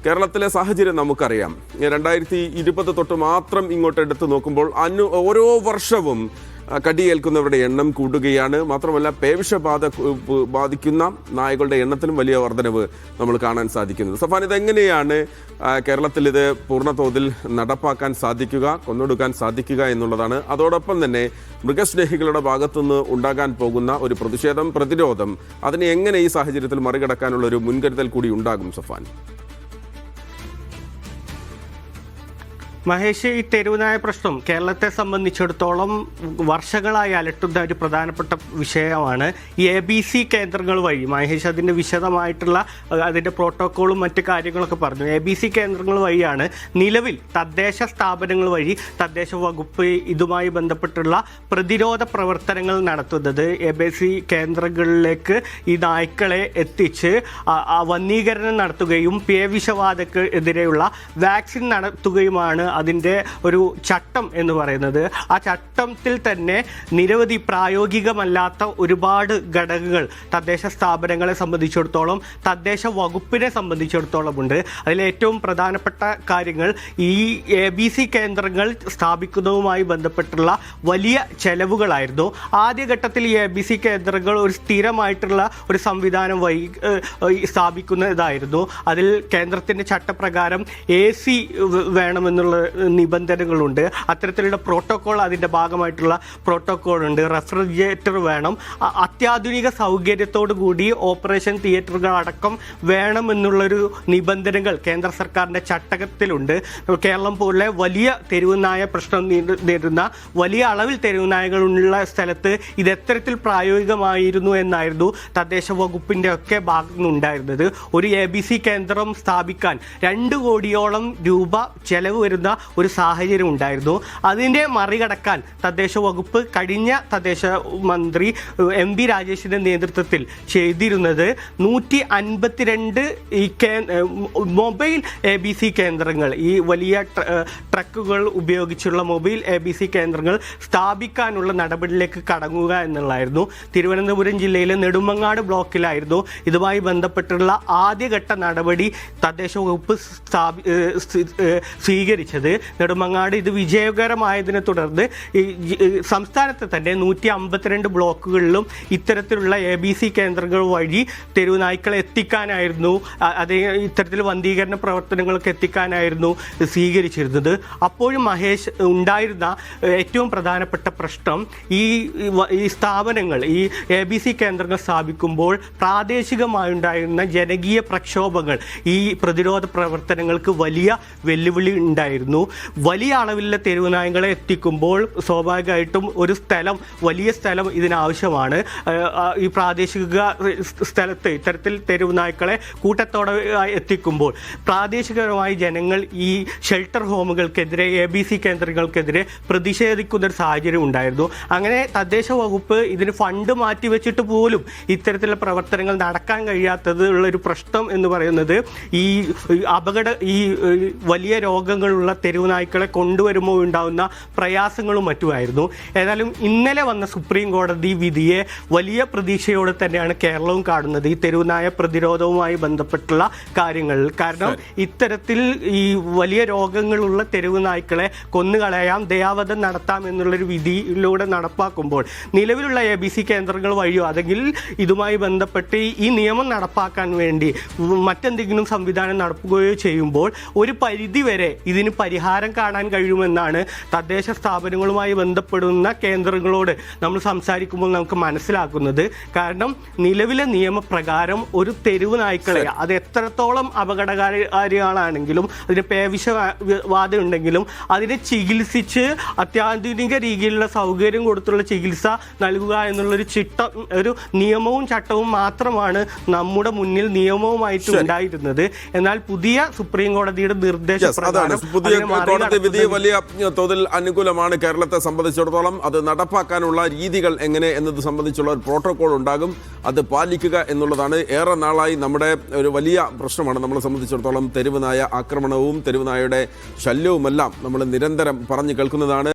കേരളത്തിലെ സാഹചര്യം നമുക്കറിയാം. 2020 തൊട്ട് മാത്രം ഇങ്ങോട്ട് എടുത്തു നോക്കുമ്പോൾ ഓരോ വർഷവും കടിയേൽക്കുന്നവരുടെ എണ്ണം കൂടുകയാണ്. മാത്രമല്ല പേവിഷബാധ ബാധിക്കുന്ന നായകളുടെ എണ്ണത്തിലും വലിയ വർധനവ് നമ്മൾ കാണാൻ സാധിക്കുന്നത്. സഫാൻ, ഇതെങ്ങനെയാണ് കേരളത്തിൽ ഇത് പൂർണ്ണതോതിൽ നടപ്പാക്കാൻ സാധിക്കുക, കൊന്നൊടുക്കാൻ സാധിക്കുക എന്നുള്ളതാണ്. അതോടൊപ്പം തന്നെ മൃഗസ്നേഹികളുടെ ഭാഗത്തുനിന്ന് ഉണ്ടാകാൻ പോകുന്ന ഒരു പ്രതിരോധം അതിനെ എങ്ങനെ ഈ സാഹചര്യത്തിൽ മറികടക്കാനുള്ള ഒരു മുൻകരുതൽ കൂടി ഉണ്ടാകും സഫാൻ? മഹേഷ്, ഈ തെരുവുനായ പ്രശ്നം കേരളത്തെ സംബന്ധിച്ചിടത്തോളം വർഷങ്ങളായി അലട്ടുന്ന ഒരു പ്രധാനപ്പെട്ട വിഷയമാണ്. ഈ ABC കേന്ദ്രങ്ങൾ വഴി മഹേഷ് അതിൻ്റെ വിശദമായിട്ടുള്ള അതിൻ്റെ പ്രോട്ടോക്കോളും മറ്റു കാര്യങ്ങളൊക്കെ പറഞ്ഞു. ABC കേന്ദ്രങ്ങൾ വഴിയാണ് നിലവിൽ തദ്ദേശ സ്ഥാപനങ്ങൾ വഴി തദ്ദേശ വകുപ്പ് ഇതുമായി ബന്ധപ്പെട്ടുള്ള പ്രതിരോധ പ്രവർത്തനങ്ങൾ നടത്തുന്നത്. ABC കേന്ദ്രങ്ങളിലേക്ക് ഈ നായ്ക്കളെ എത്തിച്ച് വന്യീകരണം നടത്തുകയും പേവിഷബാധയ്ക്ക് എതിരെയുള്ള വാക്സിൻ നടത്തുകയുമാണ് അതിൻ്റെ ഒരു ചട്ടം എന്ന് പറയുന്നത്. ആ ചട്ടത്തിൽ തന്നെ നിരവധി പ്രായോഗികമല്ലാത്ത ഒരുപാട് ഘടകങ്ങൾ തദ്ദേശ സ്ഥാപനങ്ങളെ സംബന്ധിച്ചിടത്തോളം തദ്ദേശ വകുപ്പിനെ സംബന്ധിച്ചിടത്തോളം ഉണ്ട്. അതിലേറ്റവും പ്രധാനപ്പെട്ട കാര്യങ്ങൾ ഈ ABC കേന്ദ്രങ്ങൾ സ്ഥാപിക്കുന്നതുമായി ബന്ധപ്പെട്ടുള്ള വലിയ ചെലവുകളായിരുന്നു. ആദ്യഘട്ടത്തിൽ ഈ ABC കേന്ദ്രങ്ങൾ ഒരു സ്ഥിരമായിട്ടുള്ള ഒരു സംവിധാനം സ്ഥാപിക്കുന്നതായിരുന്നു. അതിൽ കേന്ദ്രത്തിൻ്റെ ചട്ടപ്രകാരം AC വേണമെന്നുള്ള നിബന്ധനകളുണ്ട്. അത്തരത്തിലുള്ള പ്രോട്ടോക്കോൾ അതിൻ്റെ ഭാഗമായിട്ടുള്ള പ്രോട്ടോക്കോൾ ഉണ്ട്. റെഫ്രിജറേറ്റർ വേണം, അത്യാധുനിക സൗകര്യത്തോടു കൂടി ഓപ്പറേഷൻ തിയേറ്ററുകൾ അടക്കം വേണമെന്നുള്ളൊരു നിബന്ധനകൾ കേന്ദ്ര സർക്കാരിൻ്റെ ചട്ടത്തിലുണ്ട്. കേരളം പോലെ വലിയ തെരുവുനായ പ്രശ്നം നേരിടുന്ന വലിയ അളവിൽ തെരുവുനായകളുള്ള സ്ഥലത്ത് ഇത് എത്തരത്തിൽ പ്രായോഗികമായിരുന്നു എന്നായിരുന്നു തദ്ദേശ വകുപ്പിൻ്റെ ഒക്കെ ഭാഗത്തുനിന്നുണ്ടായിരുന്നത്. ഒരു ABC കേന്ദ്രം സ്ഥാപിക്കാൻ 2 കോടിയോളം രൂപ ചെലവ് വരുന്ന ഒരു സാഹചര്യം ഉണ്ടായിരുന്നു. അതിനെ മറികടക്കാൻ തദ്ദേശ വകുപ്പ് കഴിഞ്ഞ തദ്ദേശ മന്ത്രി MB രാജേഷിന്റെ നേതൃത്വത്തിൽ ചെയ്തിരുന്നത് 152 മൊബൈൽ ABC കേന്ദ്രങ്ങൾ, ഈ വലിയ ട്രക്കുകൾ ഉപയോഗിച്ചുള്ള മൊബൈൽ ABC കേന്ദ്രങ്ങൾ സ്ഥാപിക്കാനുള്ള നടപടിയിലേക്ക് കടങ്ങുക എന്നുള്ളതായിരുന്നു. തിരുവനന്തപുരം ജില്ലയിലെ നെടുമങ്ങാട് ബ്ലോക്കിലായിരുന്നു ഇതുമായി ബന്ധപ്പെട്ടുള്ള ആദ്യഘട്ട നടപടി തദ്ദേശ വകുപ്പ് സ്വീകരിച്ചത്. നെടുമങ്ങാട് ഇത് വിജയകരമായതിനെ തുടർന്ന് സംസ്ഥാനത്തെ തന്നെ 152 ബ്ലോക്കുകളിലും ഇത്തരത്തിലുള്ള ABC കേന്ദ്രങ്ങൾ വഴി തെരുവുനായ്ക്കളെ എത്തിക്കാനായിരുന്നു, അതേ ഇത്തരത്തിൽ വന്ധീകരണ പ്രവർത്തനങ്ങൾക്ക് എത്തിക്കാനായിരുന്നു സ്വീകരിച്ചിരുന്നത്. അപ്പോഴും മഹേഷ് ഉണ്ടായിരുന്ന ഏറ്റവും പ്രധാനപ്പെട്ട പ്രശ്നം ഈ സ്ഥാപനങ്ങൾ, ഈ ABC കേന്ദ്രങ്ങൾ സ്ഥാപിക്കുമ്പോൾ പ്രാദേശികമായുണ്ടായിരുന്ന ജനകീയ പ്രക്ഷോഭങ്ങൾ ഈ പ്രതിരോധ പ്രവർത്തനങ്ങൾക്ക് വലിയ വെല്ലുവിളി ഉണ്ടായിരുന്നു. വലിയ അളവിലുള്ള തെരുവുനായകളെ എത്തിക്കുമ്പോൾ സ്വാഭാവികമായിട്ടും ഒരു വലിയ സ്ഥലം ഇതിനാവശ്യമാണ്. ഈ പ്രാദേശിക സ്ഥലത്ത് ഇത്തരത്തിൽ തെരുവുനായ്ക്കളെ കൂട്ടത്തോടെ എത്തിക്കുമ്പോൾ പ്രാദേശികമായി ജനങ്ങൾ ഈ ഷെൽട്ടർ ഹോമുകൾക്കെതിരെ ABC കേന്ദ്രങ്ങൾക്കെതിരെ പ്രതിഷേധിക്കുന്ന ഒരു സാഹചര്യം ഉണ്ടായിരുന്നു. അങ്ങനെ തദ്ദേശ വകുപ്പ് ഇതിന് ഫണ്ട് മാറ്റിവെച്ചിട്ട് പോലും ഇത്തരത്തിലുള്ള പ്രവർത്തനങ്ങൾ നടക്കാൻ കഴിയാത്തതുള്ളൊരു പ്രശ്നം എന്ന് പറയുന്നത് ഈ വലിയ രോഗങ്ങളുള്ള തെരുവുനായ്ക്കളെ കൊണ്ടുവരുമ്പോൾ ഉണ്ടാകുന്ന പ്രയാസങ്ങളും മറ്റുമായിരുന്നു. ഏതായാലും ഇന്നലെ വന്ന സുപ്രീം കോടതി വിധിയെ വലിയ പ്രതീക്ഷയോടെ തന്നെയാണ് കേരളവും കാണുന്നത് ഈ തെരുവുനായ പ്രതിരോധവുമായി ബന്ധപ്പെട്ടുള്ള കാര്യങ്ങൾ. കാരണം ഇത്തരത്തിൽ ഈ വലിയ രോഗങ്ങളുള്ള തെരുവുനായ്ക്കളെ കൊന്നുകളയാം, ദയാവധം നടത്താം എന്നുള്ളൊരു വിധിയിലൂടെ നടപ്പാക്കുമ്പോൾ നിലവിലുള്ള ABC കേന്ദ്രങ്ങൾ വഴിയോ അല്ലെങ്കിൽ ഇതുമായി ബന്ധപ്പെട്ട് ഈ നിയമം നടപ്പാക്കാൻ വേണ്ടി മറ്റെന്തെങ്കിലും സംവിധാനം നടത്തുകയോ ചെയ്യുമ്പോൾ ഒരു പരിധിവരെ ഇതിന് പരിഹാരം കാണാൻ കഴിയുമെന്നാണ് തദ്ദേശ സ്ഥാപനങ്ങളുമായി ബന്ധപ്പെടുന്ന കേന്ദ്രങ്ങളോട് നമ്മൾ സംസാരിക്കുമ്പോൾ നമുക്ക് മനസ്സിലാക്കുന്നത്. കാരണം നിലവിലെ നിയമപ്രകാരം ഒരു തെരുവ് നായ്ക്കളെ അത് എത്രത്തോളം അപകടകാരികളാണെങ്കിലും അതിന് പേവിഷബാധ ഉണ്ടെങ്കിലും അതിനെ ചികിത്സിച്ച് അത്യാധുനിക രീതിയിലുള്ള സൗകര്യം കൊടുത്തുള്ള ചികിത്സ നൽകുക എന്നുള്ളൊരു ഒരു നിയമവും ചട്ടവും മാത്രമാണ് നമ്മുടെ മുന്നിൽ നിയമവുമായിട്ട് ഉണ്ടായിരുന്നത്. എന്നാൽ പുതിയ സുപ്രീം കോടതിയുടെ നിർദ്ദേശപ്രകാരം വലിയ തോതിൽ അനുകൂലമാണ് കേരളത്തെ സംബന്ധിച്ചിടത്തോളം. അത് നടപ്പാക്കാനുള്ള രീതികൾ എങ്ങനെ എന്നത് സംബന്ധിച്ചുള്ള ഒരു പ്രോട്ടോകോൾ ഉണ്ടാകും. അത് പാലിക്കുക എന്നുള്ളതാണ് ഏറെ നാളായി നമ്മുടെ ഒരു വലിയ പ്രശ്നമാണ്. നമ്മളെ സംബന്ധിച്ചിടത്തോളം തെരുവ് നായ ആക്രമണവും തെരുവ് നായയുടെ ശല്യവുമെല്ലാം നമ്മൾ നിരന്തരം പറഞ്ഞു കേൾക്കുന്നതാണ്.